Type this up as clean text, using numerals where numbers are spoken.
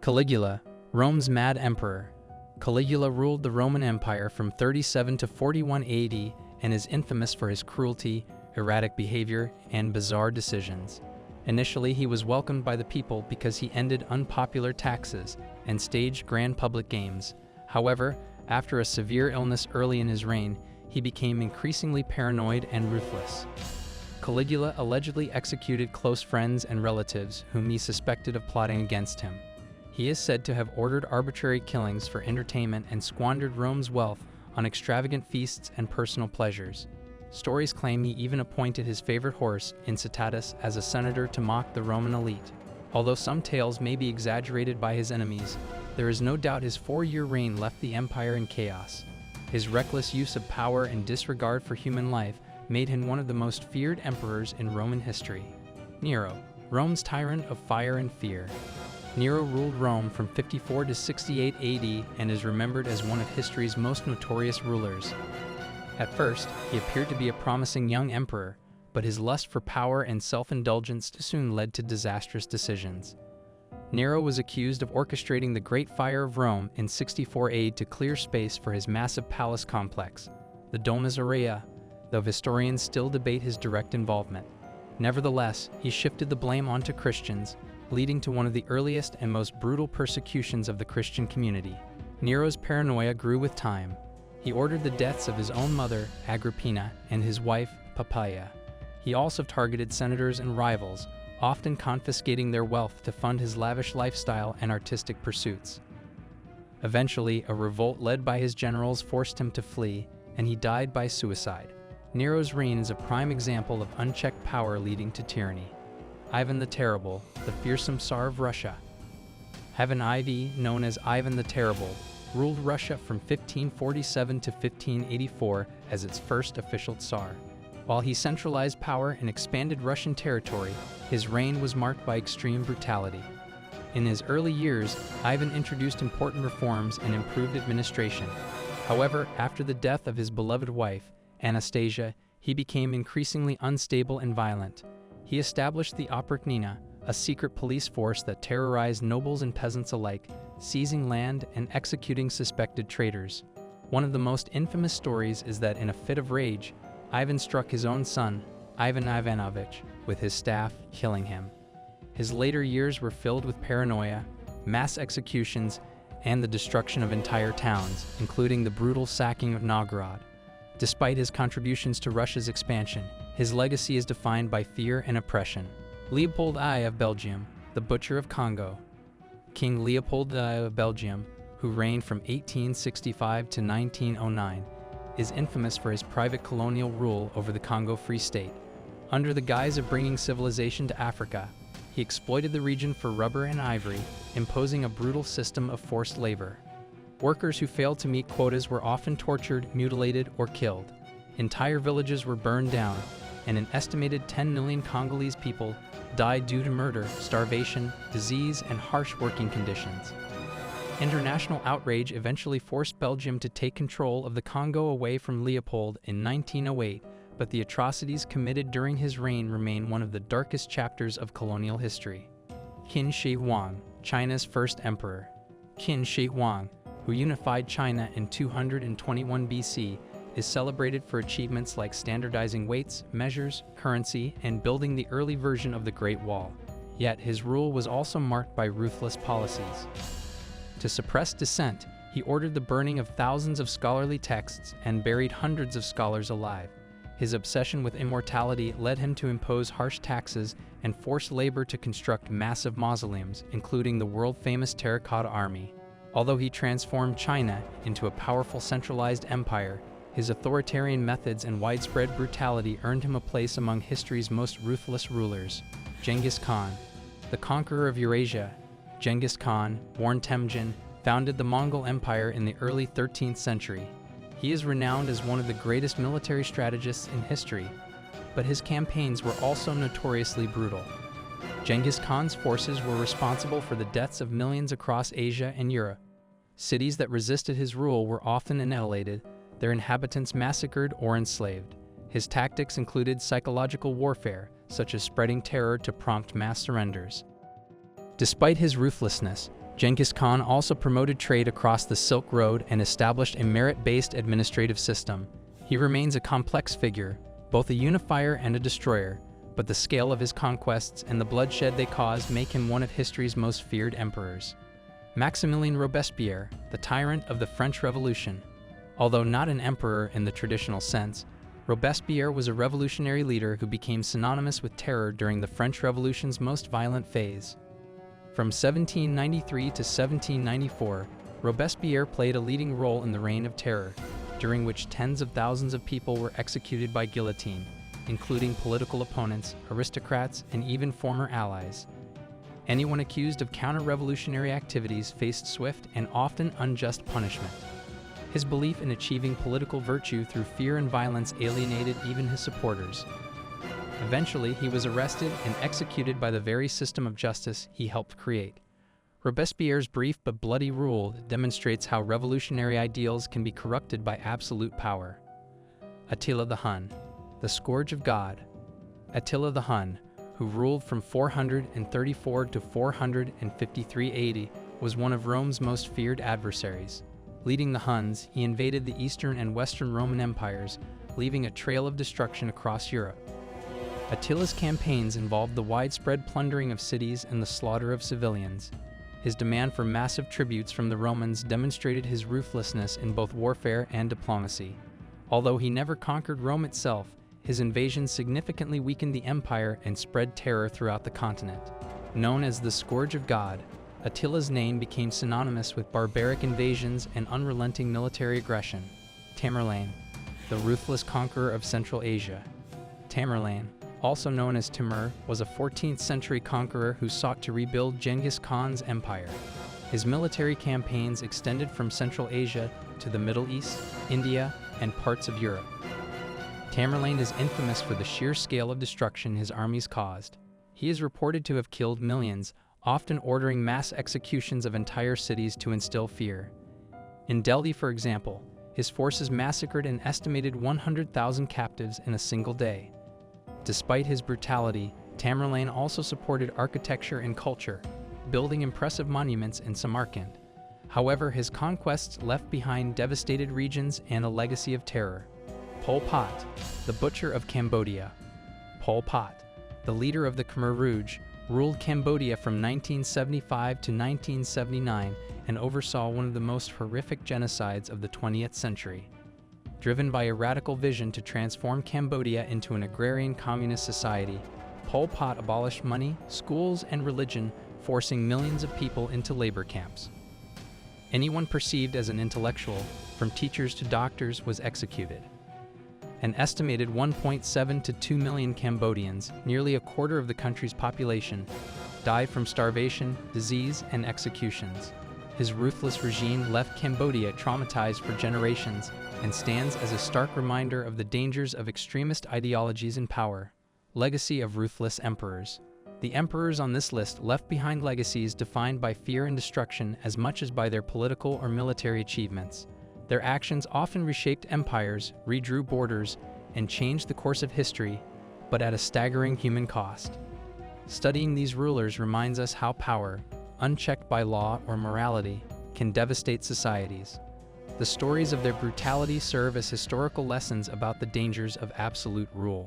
Caligula, Rome's mad emperor. Caligula ruled the Roman Empire from 37 to 41 AD and is infamous for his cruelty, erratic behavior, and bizarre decisions. Initially, he was welcomed by the people because he ended unpopular taxes and staged grand public games. However, after a severe illness early in his reign, he became increasingly paranoid and ruthless. Caligula allegedly executed close friends and relatives whom he suspected of plotting against him. He is said to have ordered arbitrary killings for entertainment and squandered Rome's wealth on extravagant feasts and personal pleasures. Stories claim he even appointed his favorite horse, Incitatus, as a senator to mock the Roman elite. Although some tales may be exaggerated by his enemies, there is no doubt his 4-year reign left the empire in chaos. His reckless use of power and disregard for human life made him one of the most feared emperors in Roman history. Nero, Rome's tyrant of fire and fear. Nero ruled Rome from 54 to 68 AD and is remembered as one of history's most notorious rulers. At first, he appeared to be a promising young emperor, but his lust for power and self-indulgence soon led to disastrous decisions. Nero was accused of orchestrating the Great Fire of Rome in 64 AD to clear space for his massive palace complex, the Domus Aurea, though historians still debate his direct involvement. Nevertheless, he shifted the blame onto Christians, leading to one of the earliest and most brutal persecutions of the Christian community. Nero's paranoia grew with time. He ordered the deaths of his own mother, Agrippina, and his wife, Poppaea. He also targeted senators and rivals, often confiscating their wealth to fund his lavish lifestyle and artistic pursuits. Eventually, a revolt led by his generals forced him to flee, and he died by suicide. Nero's reign is a prime example of unchecked power leading to tyranny. Ivan the Terrible, the fearsome Tsar of Russia. Ivan IV, known as Ivan the Terrible, ruled Russia from 1547 to 1584 as its first official Tsar. While he centralized power and expanded Russian territory, his reign was marked by extreme brutality. In his early years, Ivan introduced important reforms and improved administration. However, after the death of his beloved wife, Anastasia, he became increasingly unstable and violent. He established the Oprichnina, a secret police force that terrorized nobles and peasants alike, seizing land and executing suspected traitors. One of the most infamous stories is that in a fit of rage, Ivan struck his own son, Ivan Ivanovich, with his staff, killing him. His later years were filled with paranoia, mass executions, and the destruction of entire towns, including the brutal sacking of Novgorod. Despite his contributions to Russia's expansion, his legacy is defined by fear and oppression. Leopold I of Belgium, the Butcher of Congo. King Leopold I of Belgium, who reigned from 1865 to 1909, is infamous for his private colonial rule over the Congo Free State. Under the guise of bringing civilization to Africa, he exploited the region for rubber and ivory, imposing a brutal system of forced labor. Workers who failed to meet quotas were often tortured, mutilated, or killed. Entire villages were burned down, and an estimated 10 million Congolese people died due to murder, starvation, disease, and harsh working conditions. International outrage eventually forced Belgium to take control of the Congo away from Leopold in 1908, but the atrocities committed during his reign remain one of the darkest chapters of colonial history. Qin Shi Huang, China's first emperor. Qin Shi Huang, who unified China in 221 BC, is celebrated for achievements like standardizing weights, measures, currency, and building the early version of the Great Wall. Yet his rule was also marked by ruthless policies. To suppress dissent, he ordered the burning of thousands of scholarly texts and buried hundreds of scholars alive. His obsession with immortality led him to impose harsh taxes and force labor to construct massive mausoleums, including the world-famous Terracotta Army. Although he transformed China into a powerful centralized empire, his authoritarian methods and widespread brutality earned him a place among history's most ruthless rulers. Genghis Khan, the conqueror of Eurasia. Genghis Khan, born Temujin, founded the Mongol Empire in the early 13th century. He is renowned as one of the greatest military strategists in history, but his campaigns were also notoriously brutal. Genghis Khan's forces were responsible for the deaths of millions across Asia and Europe. Cities that resisted his rule were often annihilated, their inhabitants massacred or enslaved. His tactics included psychological warfare, such as spreading terror to prompt mass surrenders. Despite his ruthlessness, Genghis Khan also promoted trade across the Silk Road and established a merit-based administrative system. He remains a complex figure, both a unifier and a destroyer, but the scale of his conquests and the bloodshed they caused make him one of history's most feared emperors. Maximilien Robespierre, the tyrant of the French Revolution. Although not an emperor in the traditional sense, Robespierre was a revolutionary leader who became synonymous with terror during the French Revolution's most violent phase. From 1793 to 1794, Robespierre played a leading role in the Reign of Terror, during which tens of thousands of people were executed by guillotine, including political opponents, aristocrats, and even former allies. Anyone accused of counter-revolutionary activities faced swift and often unjust punishment. His belief in achieving political virtue through fear and violence alienated even his supporters. Eventually, he was arrested and executed by the very system of justice he helped create. Robespierre's brief but bloody rule demonstrates how revolutionary ideals can be corrupted by absolute power. Attila the Hun, the Scourge of God. Attila the Hun, who ruled from 434 to 453 AD, was one of Rome's most feared adversaries. Leading the Huns, he invaded the Eastern and Western Roman empires, leaving a trail of destruction across Europe. Attila's campaigns involved the widespread plundering of cities and the slaughter of civilians. His demand for massive tributes from the Romans demonstrated his ruthlessness in both warfare and diplomacy. Although he never conquered Rome itself, his invasions significantly weakened the empire and spread terror throughout the continent. Known as the Scourge of God, Attila's name became synonymous with barbaric invasions and unrelenting military aggression. Tamerlane, the ruthless conqueror of Central Asia. Tamerlane, also known as Timur, was a 14th century conqueror who sought to rebuild Genghis Khan's empire. His military campaigns extended from Central Asia to the Middle East, India, and parts of Europe. Tamerlane is infamous for the sheer scale of destruction his armies caused. He is reported to have killed millions, often ordering mass executions of entire cities to instill fear. In Delhi, for example, his forces massacred an estimated 100,000 captives in a single day. Despite his brutality, Tamerlane also supported architecture and culture, building impressive monuments in Samarkand. However, his conquests left behind devastated regions and a legacy of terror. Pol Pot, the Butcher of Cambodia. Pol Pot, the leader of the Khmer Rouge, ruled Cambodia from 1975 to 1979 and oversaw one of the most horrific genocides of the 20th century. Driven by a radical vision to transform Cambodia into an agrarian communist society, Pol Pot abolished money, schools, and religion, forcing millions of people into labor camps. Anyone perceived as an intellectual, from teachers to doctors, was executed. An estimated 1.7 to 2 million Cambodians, nearly a quarter of the country's population, died from starvation, disease, and executions. His ruthless regime left Cambodia traumatized for generations and stands as a stark reminder of the dangers of extremist ideologies in power. Legacy of ruthless emperors. The emperors on this list left behind legacies defined by fear and destruction as much as by their political or military achievements. Their actions often reshaped empires, redrew borders, and changed the course of history, but at a staggering human cost. Studying these rulers reminds us how power, unchecked by law or morality, can devastate societies. The stories of their brutality serve as historical lessons about the dangers of absolute rule.